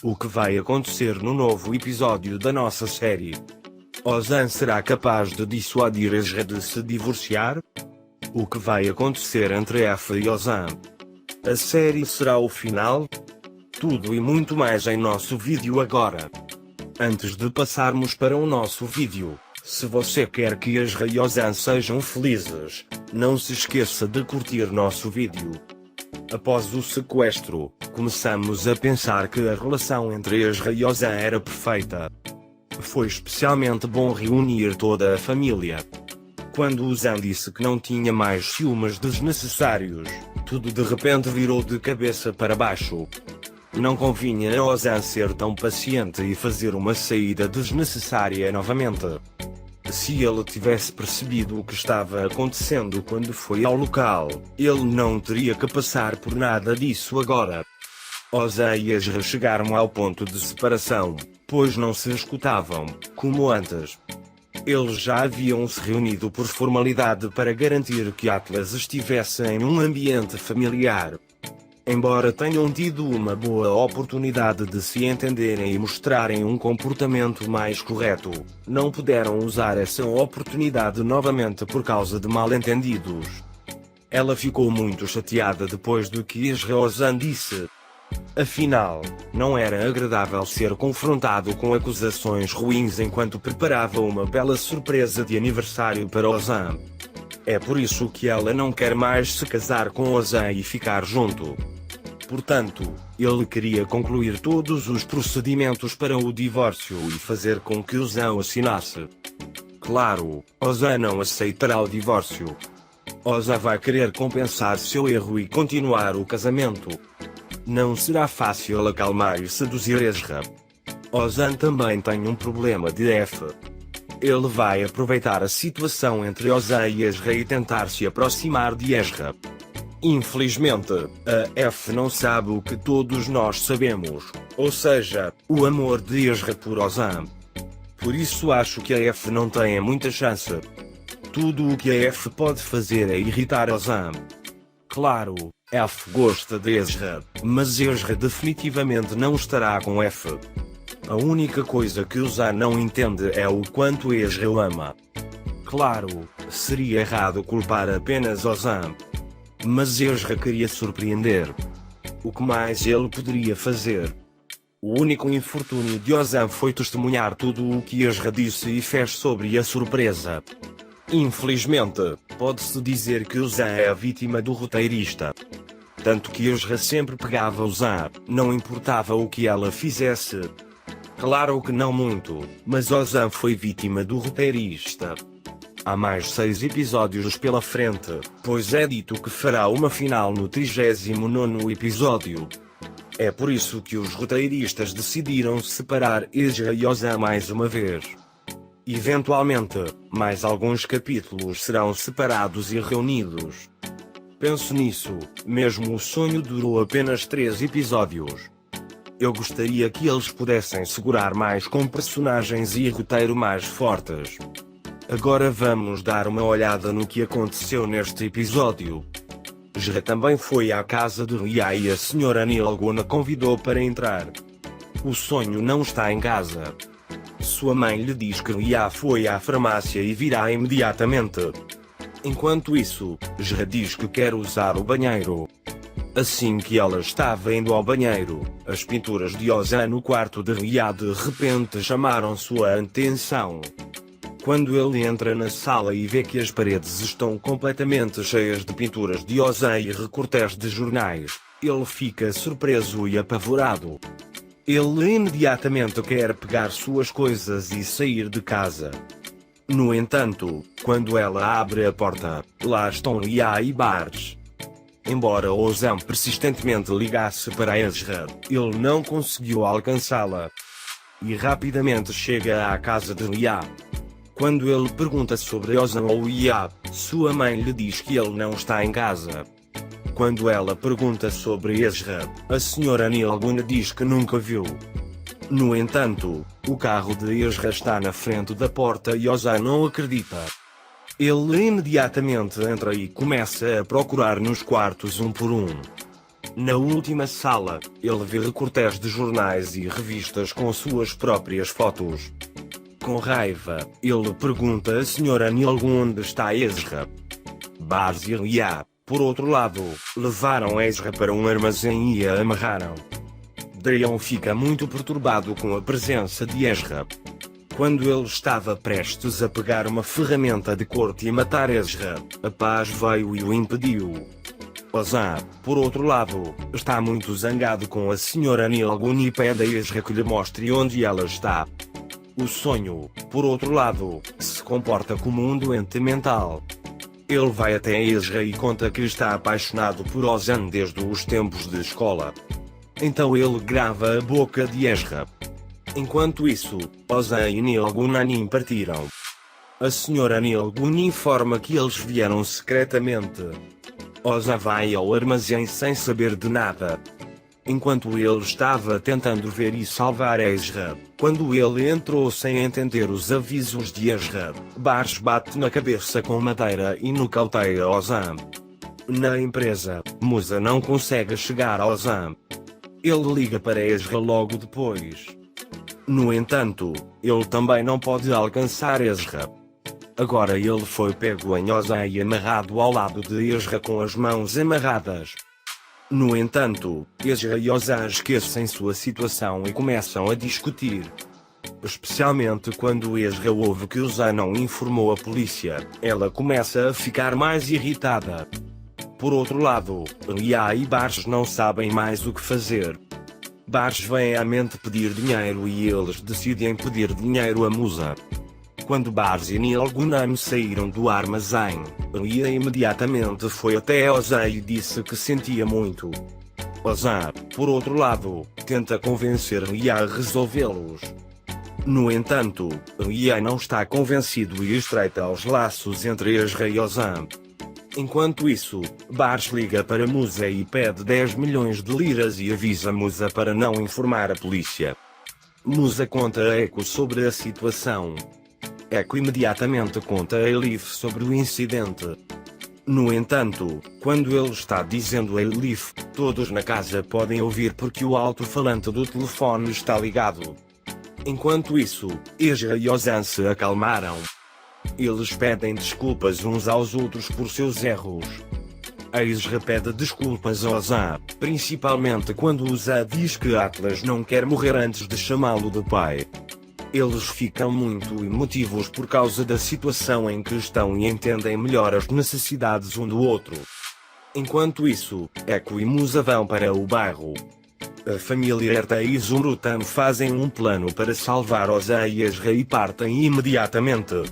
O que vai acontecer no novo episódio da nossa série? Ozan será capaz de dissuadir Ezra de se divorciar? O que vai acontecer entre F e Ozan? A série será o final? Tudo e muito mais em nosso vídeo agora. Antes de passarmos para o nosso vídeo, se você quer que Ezra e Ozan sejam felizes, não se esqueça de curtir nosso vídeo. Após o sequestro, começamos a pensar que a relação entre Ezra e Ozan era perfeita. Foi especialmente bom reunir toda a família. Quando Ozan disse que não tinha mais ciúmes desnecessários, tudo de repente virou de cabeça para baixo. Não convinha a Ozan ser tão paciente e fazer uma saída desnecessária novamente. Se ele tivesse percebido o que estava acontecendo quando foi ao local, ele não teria que passar por nada disso agora. Ozan e Ezra chegaram ao ponto de separação, pois não se escutavam, como antes. Eles já haviam se reunido por formalidade para garantir que Atlas estivesse em um ambiente familiar. Embora tenham tido uma boa oportunidade de se entenderem e mostrarem um comportamento mais correto, não puderam usar essa oportunidade novamente por causa de mal-entendidos. Ela ficou muito chateada depois do que Ezra disse. Afinal, não era agradável ser confrontado com acusações ruins enquanto preparava uma bela surpresa de aniversário para Ozan. É por isso que ela não quer mais se casar com Ozan e ficar junto. Portanto, ele queria concluir todos os procedimentos para o divórcio e fazer com que Ozan assinasse. Claro, Ozan não aceitará o divórcio. Ozan vai querer compensar seu erro e continuar o casamento. Não será fácil acalmar e seduzir Ezra. Ozan também tem um problema de F. Ele vai aproveitar a situação entre Ozan e Ezra e tentar se aproximar de Ezra. Infelizmente, a F não sabe o que todos nós sabemos, ou seja, o amor de Ezra por Ozan. Por isso acho que a F não tem muita chance. Tudo o que a F pode fazer é irritar Ozan. Claro, F gosta de Ezra, mas Ezra definitivamente não estará com F. A única coisa que Ozan não entende é o quanto Ezra o ama. Claro, seria errado culpar apenas Ozan. Mas Ezra queria surpreender. O que mais ele poderia fazer? O único infortúnio de Ozan foi testemunhar tudo o que Ezra disse e fez sobre a surpresa. Infelizmente, pode-se dizer que Ozan é a vítima do roteirista. Tanto que Ezra sempre pegava Ozan, não importava o que ela fizesse. Claro que não muito, mas Ozan foi vítima do roteirista. Há mais 6 episódios pela frente, pois é dito que fará uma final no 39º episódio. É por isso que os roteiristas decidiram separar Ezra e Ozan mais uma vez. Eventualmente, mais alguns capítulos serão separados e reunidos. Penso nisso, mesmo o sonho durou apenas 3 episódios. Eu gostaria que eles pudessem segurar mais com personagens e roteiro mais fortes. Agora vamos dar uma olhada no que aconteceu neste episódio. Ezra também foi à casa de Ria e a Sra. Nilguna convidou para entrar. O sonho não está em casa. Sua mãe lhe diz que Ria foi à farmácia e virá imediatamente. Enquanto isso, Ezra diz que quer usar o banheiro. Assim que ela estava indo ao banheiro, as pinturas de Ozan no quarto de Ria de repente chamaram sua atenção. Quando ele entra na sala e vê que as paredes estão completamente cheias de pinturas de Ozan e recortes de jornais, ele fica surpreso e apavorado. Ele imediatamente quer pegar suas coisas e sair de casa. No entanto, quando ela abre a porta, lá estão Ria e Bars. Embora Ozan persistentemente ligasse para Ezra, ele não conseguiu alcançá-la. E rapidamente chega à casa de Ria. Quando ele pergunta sobre Ozan ou Ria, sua mãe lhe diz que ele não está em casa. Quando ela pergunta sobre Ezra, a Sra. Nilguna diz que nunca viu. No entanto, o carro de Ezra está na frente da porta e Ozan não acredita. Ele imediatamente entra e começa a procurar nos quartos um por um. Na última sala, ele vê recortes de jornais e revistas com suas próprias fotos. Com raiva, ele pergunta à Sra. Nilgun onde está Ezra. Bars e Lia, por outro lado, levaram Ezra para um armazém e a amarraram. Dion fica muito perturbado com a presença de Ezra. Quando ele estava prestes a pegar uma ferramenta de corte e matar Ezra, a paz veio e o impediu. Ozan, por outro lado, está muito zangado com a Sra. Nilgun e pede a Ezra que lhe mostre onde ela está. O sonho, por outro lado, se comporta como um doente mental. Ele vai até Ezra e conta que está apaixonado por Ozan desde os tempos de escola. Então ele grava a boca de Ezra. Enquanto isso, Ozan e Nilgun partiram. A Sra. Nilgun informa que eles vieram secretamente. Ozan vai ao armazém sem saber de nada. Enquanto ele estava tentando ver e salvar Ezra, quando ele entrou sem entender os avisos de Ezra, Bars bate na cabeça com madeira e nocauteia Ozan. Na empresa, Musa não consegue chegar a Ozan. Ele liga para Ezra logo depois. No entanto, ele também não pode alcançar Ezra. Agora ele foi pego em Ozan e amarrado ao lado de Ezra com as mãos amarradas. No entanto, Ezra e Ozan esquecem sua situação e começam a discutir. Especialmente quando Ezra ouve que Ozan não informou a polícia, ela começa a ficar mais irritada. Por outro lado, Lia e Bars não sabem mais o que fazer. Bars vem à mente pedir dinheiro e eles decidem pedir dinheiro a Musa. Quando Bars e Nilgun saíram do armazém, Lia imediatamente foi até Ozan e disse que sentia muito. Ozan, por outro lado, tenta convencer Lia a resolvê-los. No entanto, Lia não está convencido e estreita os laços entre Ezra e Ozan. Enquanto isso, Bars liga para Musa e pede 10 milhões de liras e avisa Musa para não informar a polícia. Musa conta a Echo sobre a situação. Echo imediatamente conta a Elif sobre o incidente. No entanto, quando ele está dizendo a Elif, todos na casa podem ouvir porque o alto-falante do telefone está ligado. Enquanto isso, Ezra e Ozan se acalmaram. Eles pedem desculpas uns aos outros por seus erros. Ezra pede desculpas a Ozan, principalmente quando Ozan diz que Atlas não quer morrer antes de chamá-lo de pai. Eles ficam muito emotivos por causa da situação em que estão e entendem melhor as necessidades um do outro. Enquanto isso, Echo e Musa vão para o bairro. A família Erta e Zumrutan fazem um plano para salvar Ozan e Ezra e partem imediatamente.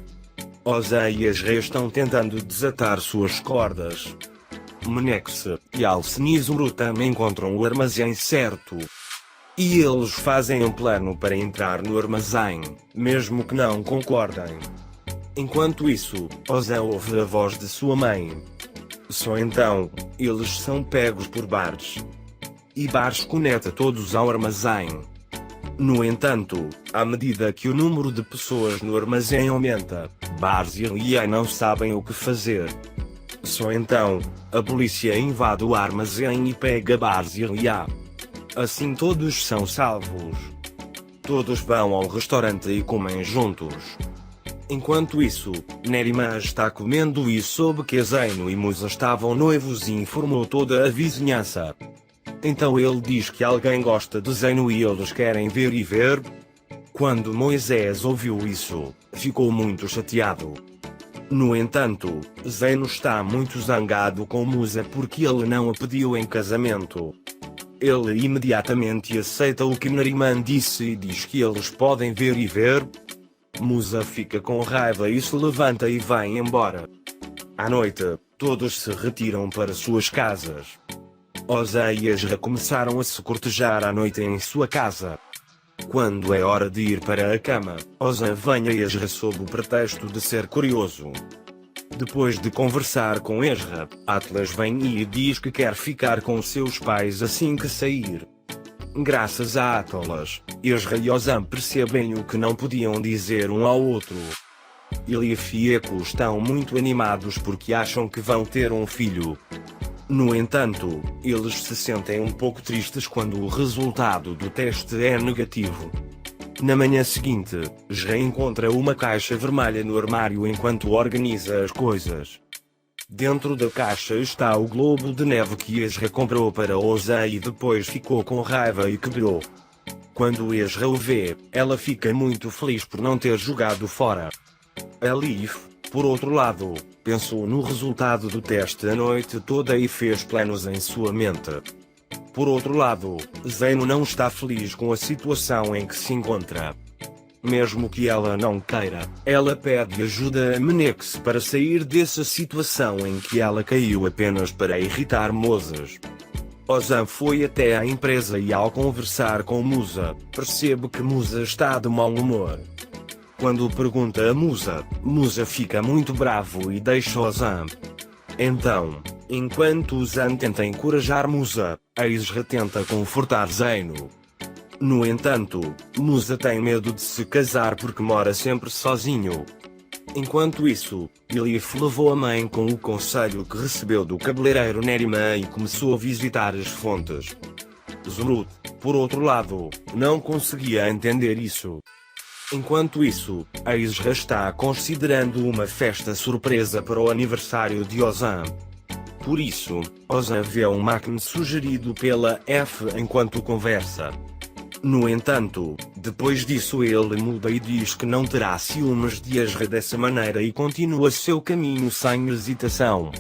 Ozan e Ezra estão tentando desatar suas cordas. Menex e Alcen e Zumrutan encontram o armazém certo. E eles fazem um plano para entrar no armazém, mesmo que não concordem. Enquanto isso, Ozan ouve a voz de sua mãe. Só então, eles são pegos por Bars. E Bars conecta todos ao armazém. No entanto, à medida que o número de pessoas no armazém aumenta, Bars e Lia não sabem o que fazer. Só então, a polícia invade o armazém e pega Bars e Lia. Assim todos são salvos. Todos vão ao restaurante e comem juntos. Enquanto isso, Neriman está comendo e soube que Zeno e Musa estavam noivos e informou toda a vizinhança. Então ele diz que alguém gosta de Zeno e eles querem ver e ver. Quando Moisés ouviu isso, ficou muito chateado. No entanto, Zeno está muito zangado com Musa porque ele não a pediu em casamento. Ele imediatamente aceita o que Neriman disse e diz que eles podem ver e ver. Musa fica com raiva e se levanta e vai embora. À noite, todos se retiram para suas casas. Ozan e Ezra começaram a se cortejar à noite em sua casa. Quando é hora de ir para a cama, Ozan vem a Ezra sob o pretexto de ser curioso. Depois de conversar com Ezra, Atlas vem e diz que quer ficar com seus pais assim que sair. Graças a Atlas, Ezra e Ozan percebem o que não podiam dizer um ao outro. Elif e Echo estão muito animados porque acham que vão ter um filho. No entanto, eles se sentem um pouco tristes quando o resultado do teste é negativo. Na manhã seguinte, Ezra encontra uma caixa vermelha no armário enquanto organiza as coisas. Dentro da caixa está o globo de neve que Ezra comprou para Ozan e depois ficou com raiva e quebrou. Quando Ezra o vê, ela fica muito feliz por não ter jogado fora. Elif, por outro lado, pensou no resultado do teste a noite toda e fez planos em sua mente. Por outro lado, Zeno não está feliz com a situação em que se encontra. Mesmo que ela não queira, ela pede ajuda a Menex para sair dessa situação em que ela caiu apenas para irritar Moses. Ozan foi até a empresa e ao conversar com Musa, percebe que Musa está de mau humor. Quando pergunta a Musa, Musa fica muito bravo e deixa Ozan. Então, enquanto Ozan tenta encorajar Musa, Ezra tenta confortar Zeno. No entanto, Musa tem medo de se casar porque mora sempre sozinho. Enquanto isso, Elif levou a mãe com o conselho que recebeu do cabeleireiro Neriman e começou a visitar as fontes. Zumrud, por outro lado, não conseguia entender isso. Enquanto isso, Ezra está considerando uma festa surpresa para o aniversário de Ozan. Por isso, Ozan vê um máquina sugerido pela F enquanto conversa. No entanto, depois disso ele muda e diz que não terá ciúmes de Ezra dessa maneira e continua seu caminho sem hesitação.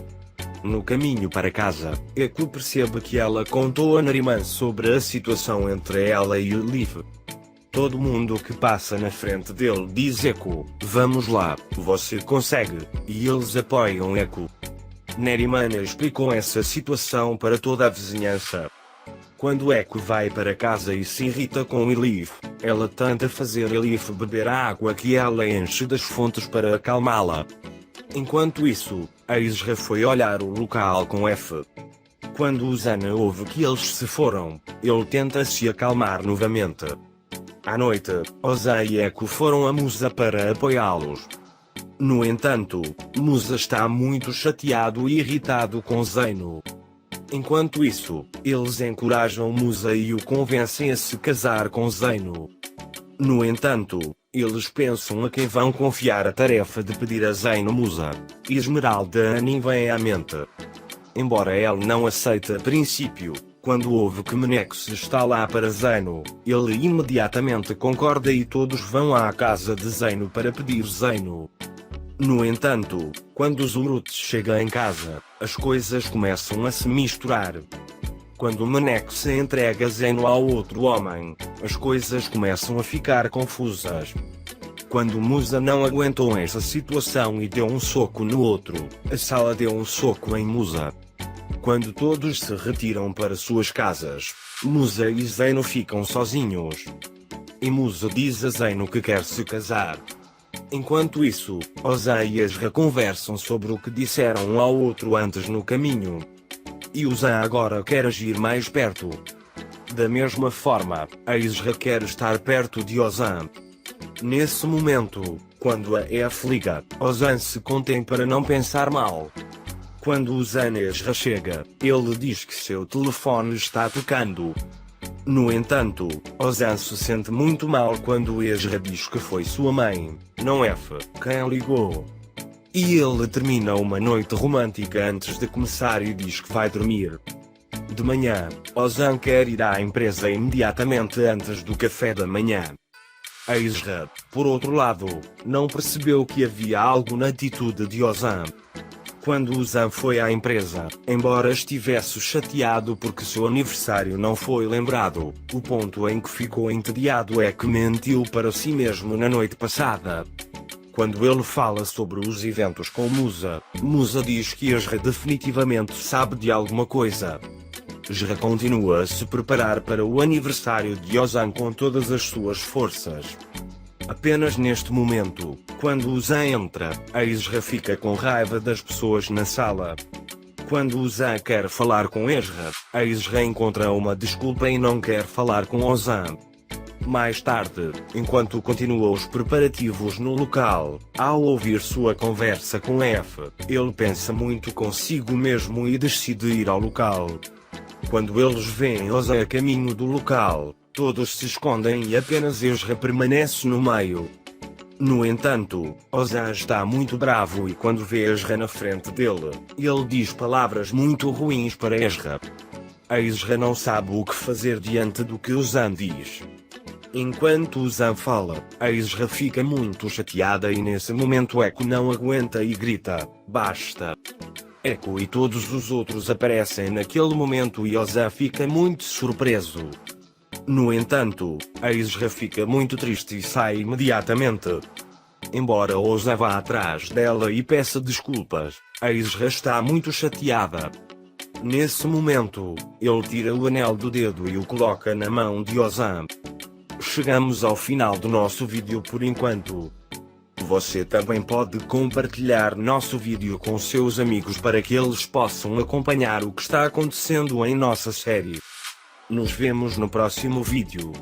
No caminho para casa, Echo percebe que ela contou a Neriman sobre a situação entre ela e Elif. Todo mundo que passa na frente dele diz Echo, vamos lá, você consegue, e eles apoiam Echo. Neriman explicou essa situação para toda a vizinhança. Quando Echo vai para casa e se irrita com Elif, ela tenta fazer Elif beber a água que ela enche das fontes para acalmá-la. Enquanto isso, Ezra foi olhar o local com F. Quando Uzana ouve que eles se foram, ele tenta se acalmar novamente. À noite, Ozan e Echo foram a Musa para apoiá-los. No entanto, Musa está muito chateado e irritado com Zeno. Enquanto isso, eles encorajam Musa e o convencem a se casar com Zeno. No entanto, eles pensam a quem vão confiar a tarefa de pedir a Zeno Musa. Esmeralda Anin vem à mente. Embora ela não aceite a princípio, quando ouve que Menex está lá para Zeno, ele imediatamente concorda e todos vão à casa de Zeno para pedir Zeno. No entanto, quando Zumrud chega em casa, as coisas começam a se misturar. Quando Menex entrega Zeno ao outro homem, as coisas começam a ficar confusas. Quando Musa não aguentou essa situação e deu um soco no outro, a sala deu um soco em Musa. Quando todos se retiram para suas casas, Musa e Zeno ficam sozinhos. E Musa diz a Zeno que quer se casar. Enquanto isso, Ozan e Ezra conversam sobre o que disseram um ao outro antes no caminho. E Ozan agora quer agir mais perto. Da mesma forma, Ezra quer estar perto de Ozan. Nesse momento, quando a F liga, Ozan se contém para não pensar mal. Quando Ozan Ezra chega, ele diz que seu telefone está tocando. No entanto, Ozan se sente muito mal quando Ezra diz que foi sua mãe, não F, quem ligou. E ele termina uma noite romântica antes de começar e diz que vai dormir. De manhã, Ozan quer ir à empresa imediatamente antes do café da manhã. Ezra, por outro lado, não percebeu que havia algo na atitude de Ozan. Quando Ozan foi à empresa, embora estivesse chateado porque seu aniversário não foi lembrado, o ponto em que ficou entediado é que mentiu para si mesmo na noite passada. Quando ele fala sobre os eventos com Musa, Musa diz que Ezra definitivamente sabe de alguma coisa. Ezra continua a se preparar para o aniversário de Ozan com todas as suas forças. Apenas neste momento, quando Ozan entra, Ezra fica com raiva das pessoas na sala. Quando Ozan quer falar com Ezra encontra uma desculpa e não quer falar com Ozan. Mais tarde, enquanto continua os preparativos no local, ao ouvir sua conversa com F, ele pensa muito consigo mesmo e decide ir ao local. Quando eles veem Ozan a caminho do local, todos se escondem e apenas Ezra permanece no meio. No entanto, Ozan está muito bravo e quando vê Ezra na frente dele, ele diz palavras muito ruins para Ezra. Ezra não sabe o que fazer diante do que Ozan diz. Enquanto Ozan fala, Ezra fica muito chateada e nesse momento Echo não aguenta e grita, basta! Echo e todos os outros aparecem naquele momento e Ozan fica muito surpreso. No entanto, Ezra fica muito triste e sai imediatamente. Embora Ozan vá atrás dela e peça desculpas, Ezra está muito chateada. Nesse momento, ele tira o anel do dedo e o coloca na mão de Ozan. Chegamos ao final do nosso vídeo por enquanto. Você também pode compartilhar nosso vídeo com seus amigos para que eles possam acompanhar o que está acontecendo em nossa série. Nos vemos no próximo vídeo.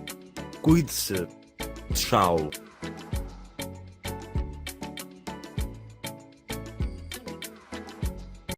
Cuide-se. Tchau.